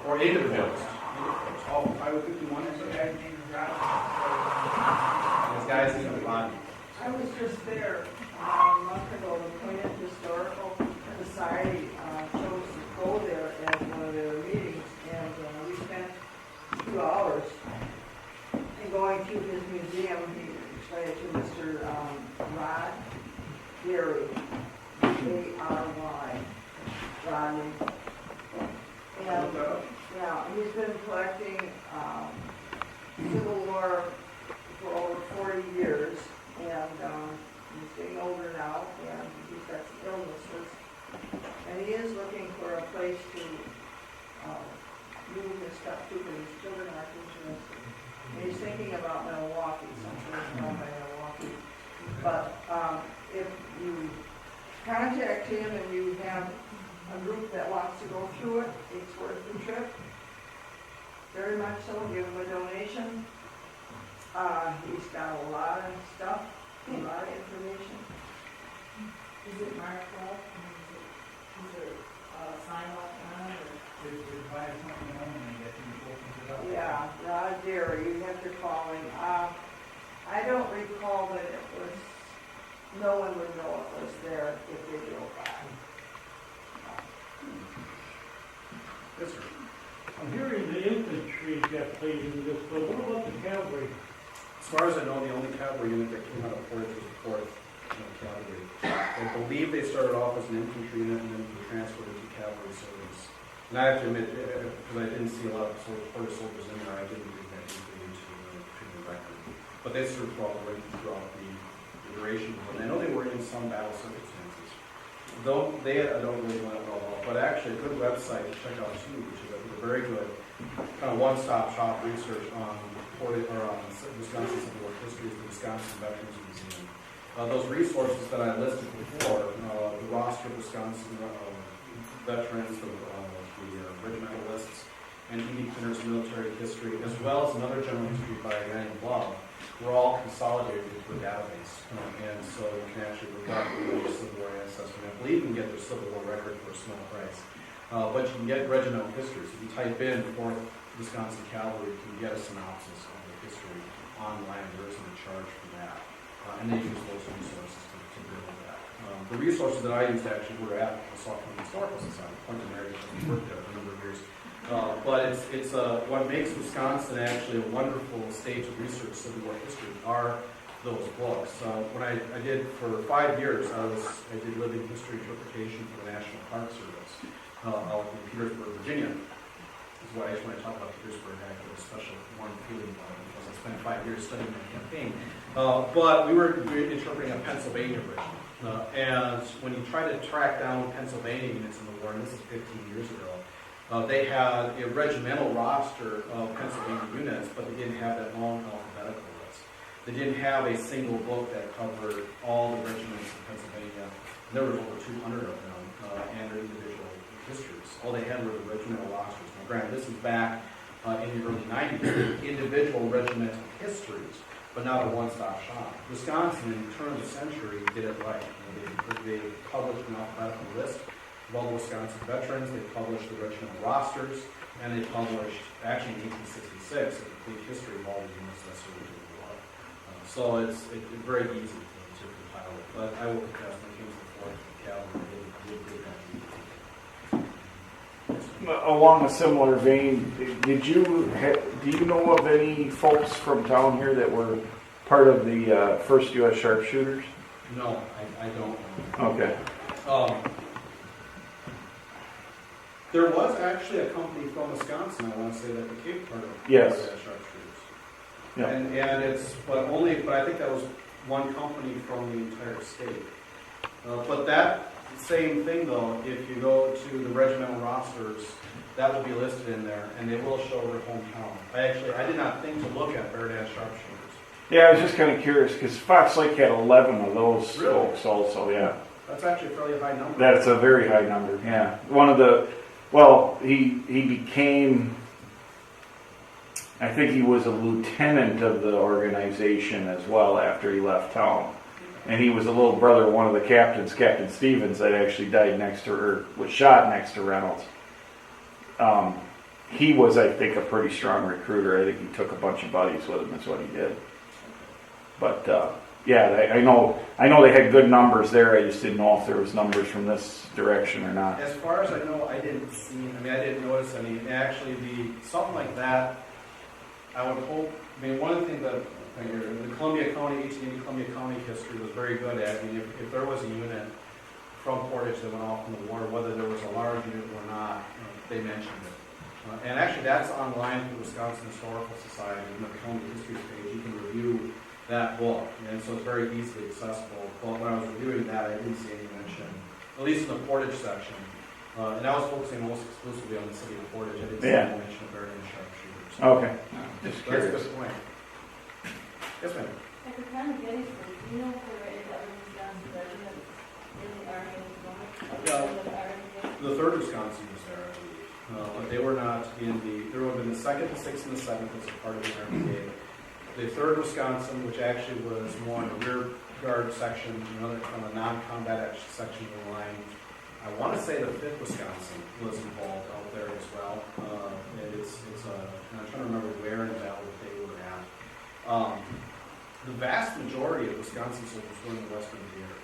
Or in DeForest. Oh, Highway 51 is okay. Those guys in the bottom. I was just there a month ago. The Point Historical Society chose to go there at one of their meetings, and we spent 2 hours in going to his museum. He explained it to Mr. Rod Gary, A-R-Y, Rodney. And yeah, he's been collecting Civil War for over 40 years. And he's getting older now, and he's got some illnesses. And he is looking for a place to move his stuff to, but his children aren't interested. And he's thinking about Milwaukee, someplace down by Milwaukee. But if you contact him and you have a group that wants to go through it, it's worth the trip. Very much so. Give him a donation. He's got a lot of stuff, a lot of information. Is it marked up? Is there a sign off on it? Yeah, Rod Derry, you have to call him. I don't recall that it no one would know it was there if they drove by. Yes, sir. I'm hearing the infantry got played into this, but what about the cavalry? As far as I know, the only cavalry unit that came out of Portage was the 4th Cavalry. I believe they started off as an infantry unit and then were transferred into cavalry service. And I have to admit, because I didn't see a lot of Portage soldiers in there, I didn't read that deeply into the record. But they served throughout the duration. And I know they were in some battle circumstances. Though I don't really want to know about, but actually a good website to check out too, which is I think a very good kind of one-stop shop research on Portage or on Wisconsin Civil War history is the Wisconsin Veterans Museum. Those resources that I listed before, the roster of Wisconsin veterans, the regimental lists, and E.D. Pinner's military history, as well as another general history by a guy named Love, were all consolidated into a database. And so you can actually look up the Civil War ancestry. I believe you can get their Civil War record for a small price. But you can get regimental histories. If you type in 4th Wisconsin Cavalry, you can get a synopsis of the history online. There isn't a charge for that. And they use those resources to build that. The resources that I used actually were at the Sauk County Historical Society. Point of Mary worked there for a number of years. But it's what makes Wisconsin actually a wonderful stage of research Civil War history are those books. When I did for 5 years, I did living history interpretation for the National Park Service out in Petersburg, Virginia. This is why when I talk about Petersburg, I have a special warm feeling about it because I spent 5 years studying my campaign. But we were interpreting a Pennsylvania regiment. And when you try to track down Pennsylvania units in the war, and this is 15 years ago, they had a regimental roster of Pennsylvania units, but they didn't have that long alphabetical list. They didn't have a single book that covered all the regiments in Pennsylvania. There were over 200 of them, and their individual histories. All they had were the regimental rosters. Now, granted, this is back in the early 90s, individual regimental histories, but not a one-stop shop. Wisconsin, in the turn of the century, did it right. They published an alphabetical list of all the Wisconsin veterans. They published the regimental rosters, and they published, actually in 1866, a complete history of all the units that served in the war. So it's very easy to compile it. But I will confess, when it came to the 4th Cavalry, Along a similar vein, do you know of any folks from town here that were part of the 1st U.S. Sharpshooters? No, I don't. Okay. There was actually a company from Wisconsin, I want to say, that became part of Yes. the Sharpshooters. Yeah. And it's, but I think that was one company from the entire state. But that same thing though, if you go to the regimental rosters, that will be listed in there, and they will show their hometown. I did not think to look at Verdad Sharpshooters. Yeah, I was just kind of curious because Fox Lake had 11 of those Really? folks also. Yeah. That's actually a fairly high number. That's a very high number. Yeah. He became, I think he was a lieutenant of the organization as well after he left town. And he was a little brother of one of the captains, Captain Stevens, that actually died was shot next to Reynolds. He was, I think, a pretty strong recruiter. I think he took a bunch of buddies with him, that's what he did. But, yeah, I know they had good numbers there. I just didn't know if there was numbers from this direction or not. As far as I know, I didn't notice any. Actually, something like that, I would hope, one of the things that the Columbia County, 1880 Columbia County history was very good at. If there was a unit from Portage that went off in the war, whether there was a large unit or not, they mentioned it. And actually, that's online through the Wisconsin Historical Society, in the County History page. You can review that book, and so it's very easily accessible. But when I was reviewing that, I didn't see any mention, at least in the Portage section. And I was focusing almost exclusively on the city of Portage. I didn't see any mention of Verdad Sharpshooters. Okay. Just That's curious. a good point. Yes, ma'am. At the time of Gettysburg, do you know if there were any other Wisconsin regiments in the Army at the moment? The 3rd Wisconsin was there, I believe. But they were not there would have been the 2nd, the 6th, and the 7th as a part of the Army Brigade. The 3rd Wisconsin, which actually was more in the rear guard section, from a non-combat section of the line. I want to say the 5th Wisconsin was involved out there as well. I'm trying to remember where in the battle they were at. the vast majority of Wisconsin soldiers were in the Western Theater.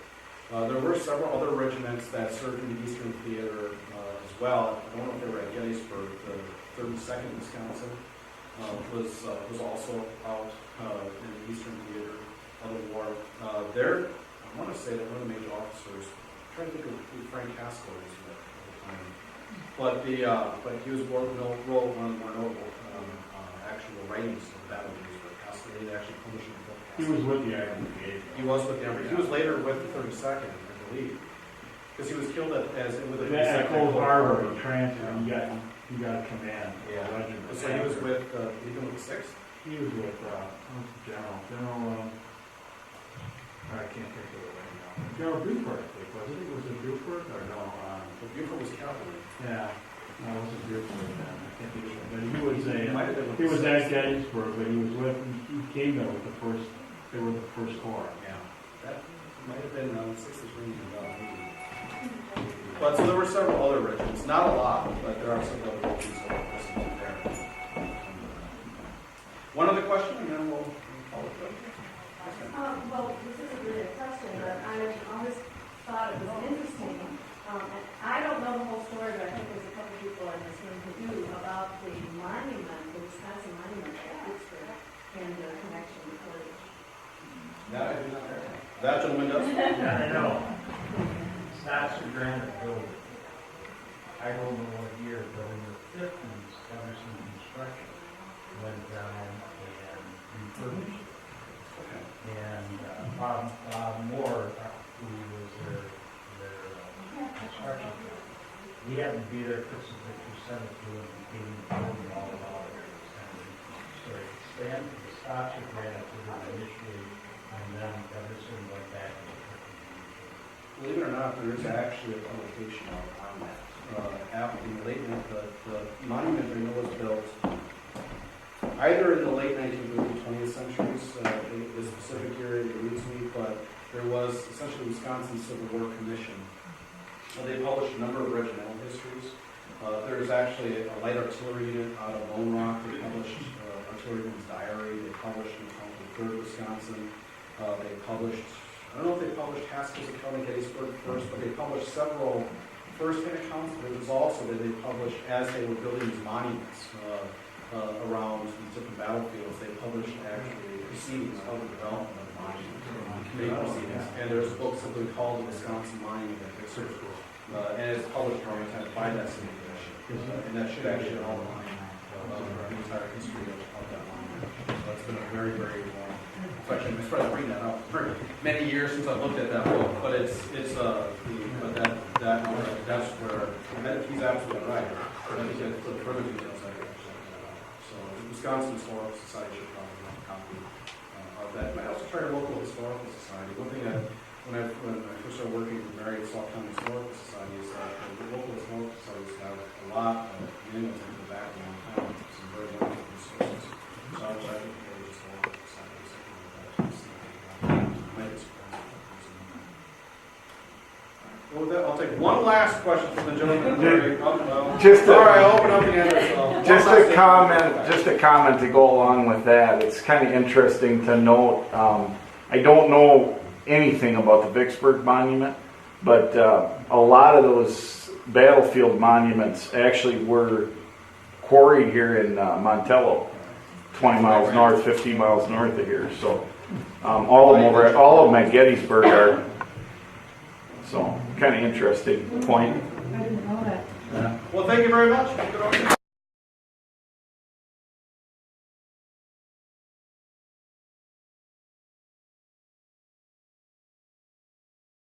There were several other regiments that served in the Eastern Theater as well. I don't know if they were at Gettysburg. The 32nd Wisconsin was also out in the Eastern Theater of the war. I want to say that one of the major officers, I'm trying to think of who Frank Haskell was at the time, but he was one of the more notable actual writings of the Battle of Vicksburg. Haskell, they actually published a book. He was with the Iron Brigade. He was with the Army. He was later with the 32nd, I believe, because he was killed with the At Cold Harbor, he transferred, he got a command. Yeah. Regiment. So he was with even with the 6th. He was with, what's the general, I can't think of it right now. General Buford, I think, wasn't he? Was it Buford or no? But Buford was cavalry. Yeah, no, it wasn't Buford then. I can't think of it. But He might have been with he was the at 6th. Gettysburg, but he was with, he came there with the first, they were the first corps. Yeah, that might have been 6th is ringing a bell. But so there were several other regiments, not a lot, but there are several other regiments that were listed there. One other question, and then we'll follow through. Well, this isn't really a question, but I always thought it was interesting. And I don't know the whole story, but I think there's a couple people in this room who do, about the monument, the Wisconsin monument at Vicksburg, and the connection with Portage. That I do not know. That gentleman does? Yeah, I know. It's not so granite building. I don't know what year, but in the 50s, Emerson Construction went down and refurbished it. And Bob Moore, who was their construction guy, he happened to be there, took some pictures, sent it to him, and gave him the building all about it. So it expanded the stocks of granite to them initially, and then Emerson went back and Believe it or not, there is actually a publication on that. In the late, the monument I know was built either in the late 19th or 20th centuries. The specific year it eludes me, but there was essentially the Wisconsin Civil War Commission. They published a number of regimental histories. There's actually a light artillery unit out of Lone Rock. They published Artilleryman's Diary. They published an account of the 3rd Wisconsin. They published, I don't know if they published Haskell's account of Gettysburg first, but they published several first-hand accounts. But it was also that they published, as they were building these monuments around these different battlefields, they published actually proceedings of the development of the monument, committee proceedings. And there's books simply called the Wisconsin Monument at Vicksburg. And it's published during the time by that city commission. And that should actually outline the entire history of that monument. So it's been a very, very long question. I started to bring that up for many years since I looked at that book, but that's where he's absolutely right. But I think that for the further details, I can actually look that up. So the Wisconsin Historical Society should probably have a copy of that. But I also try to local historical society. One thing that when I first started working with Marion Salt County Historical Society is that the local historical societies have a lot of commitments into the back of the town, some very wonderful resources. So I would like to go to historical society or something like that. Well, with that, I'll take one last question from the gentleman. I'll open up again. Just a comment to go along with that. It's kind of interesting to note. I don't know anything about the Vicksburg Monument, but a lot of those battlefield monuments actually were quarried here in Montello, 20 miles north, 15 miles north of here. So all of them at Gettysburg are. So kind of interesting point. I didn't know that. Well, thank you very much. Good